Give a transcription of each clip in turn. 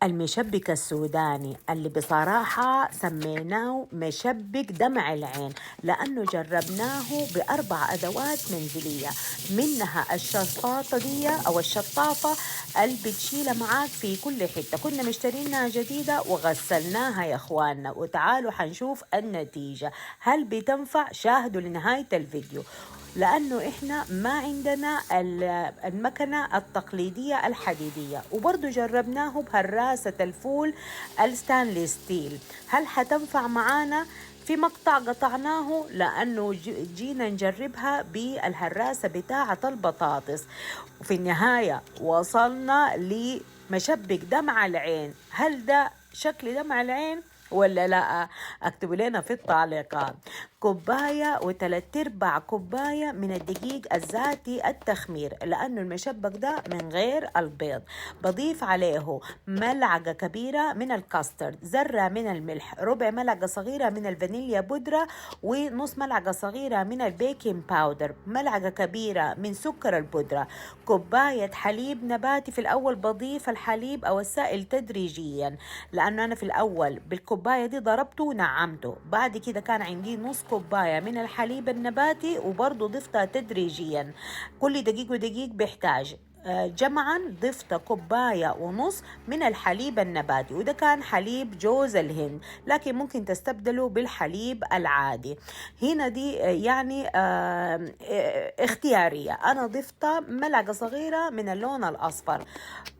المشبك السوداني اللي بصراحة سميناه مشبك دمع العين لأنه جربناه بأربع أدوات منزلية، منها الشطافة دي أو الشطافة اللي بتشيلها معاك في كل حتة. كنا مشترينها جديدة وغسلناها يا أخواننا، وتعالوا حنشوف النتيجة هل بتنفع. شاهدوا لنهاية الفيديو لأنه إحنا ما عندنا المكنة التقليدية الحديدية، وبرضو جربناه بهراسة الفول الستانلي ستيل. هل حتنفع معانا؟ في مقطع قطعناه لأنه جينا نجربها بالهراسة بتاعة البطاطس، وفي النهاية وصلنا لمشبك دمع العين. هل ده شكل دمع العين ولا لا؟ اكتبوا لنا في التعليقات. كوباية وثلاث ارباع كوباية من الدقيق الذاتي التخمير، لأنه المشبك ده من غير البيض. بضيف عليه ملعقة كبيرة من الكاسترد، ذرة من الملح، ربع ملعقة صغيرة من الفانيليا بودرة، ونص ملعقة صغيرة من البيكنج باودر، ملعقة كبيرة من سكر البودرة، كوباية حليب نباتي. في الأول بضيف الحليب أو السائل تدريجيا، لأنه أنا في الأول بالكوباية دي ضربته ونعمته. بعد كده كان عندي نص كوباية من الحليب النباتي وبرضه ضفتها تدريجيا، كل دقيق ودقيق بيحتاج. جمعا ضفت كوباية ونص من الحليب النباتي، وده كان حليب جوز الهند، لكن ممكن تستبدله بالحليب العادي. هنا دي يعني اختيارية. أنا ضفت ملعقة صغيرة من اللون الأصفر،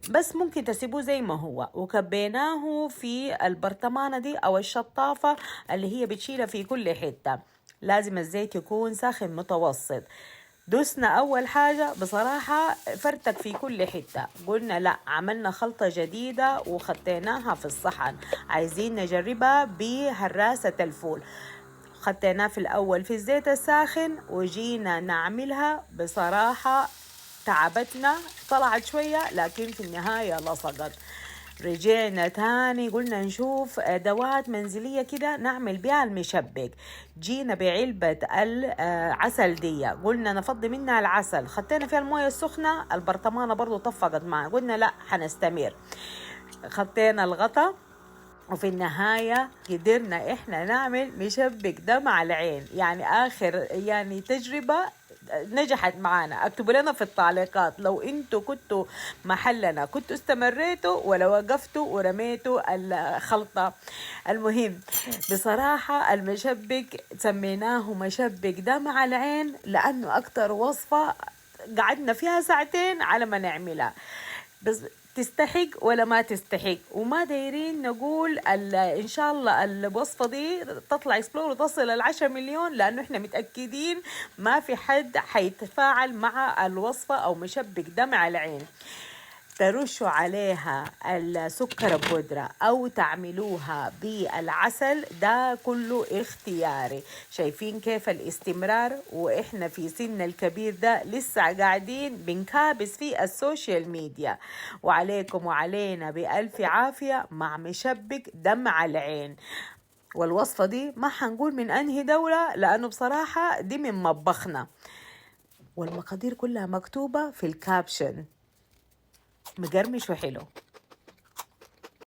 بس ممكن تسيبوه زي ما هو، وكبيناه في البرطمانة دي أو الشطافة اللي هي بتشيلها في كل حتة. لازم الزيت يكون ساخن متوسط. دوسنا أول حاجة بصراحة فرتك في كل حتة، قلنا لا، عملنا خلطة جديدة وخطيناها في الصحن، عايزين نجربها بهراسة الفول. خطيناه في الأول في الزيت الساخن وجينا نعملها. بصراحة تعبتنا، طلعت شوية لكن في النهاية لصقت. رجعنا تاني قلنا نشوف أدوات منزلية كده نعمل بيها المشبك. جينا بعلبة العسل دي، قلنا نفضي منها العسل، خطينا فيها الموية السخنة، البرطمانة برضو طفقت معنا، قلنا لا حنستمر. خطينا الغطا، وفي النهاية قدرنا إحنا نعمل مشبك دمع العين. يعني آخر يعني تجربة نجحت معانا. اكتبوا لنا في التعليقات لو انتوا كنتوا محلنا كنتوا استمريتوا ولا وقفتوا ورميتوا الخلطة. المهم بصراحة المشبك سميناه مشبك دمع العين لأنه أكتر وصفة قعدنا فيها ساعتين على ما نعملها، بس تستحق ولا ما تستحق. وما دايرين نقول إن شاء الله الوصفة دي تطلع اكسبلور وتصل 10 مليون، لأنه إحنا متأكدين ما في حد حيتفاعل مع الوصفة أو مشبك دمع العين. ترشوا عليها السكر بودرة أو تعملوها بالعسل، ده كله اختياري. شايفين كيف الاستمرار وإحنا في سن الكبير ده لسه قاعدين بنكابس في السوشيال ميديا. وعليكم وعلينا بألف عافية مع مشبك دمع العين. والوصفة دي ما حنقول من أنهي دولة لأنه بصراحة دي من مطبخنا، والمقادير كلها مكتوبة في الكابشن. مقرمش وحلو.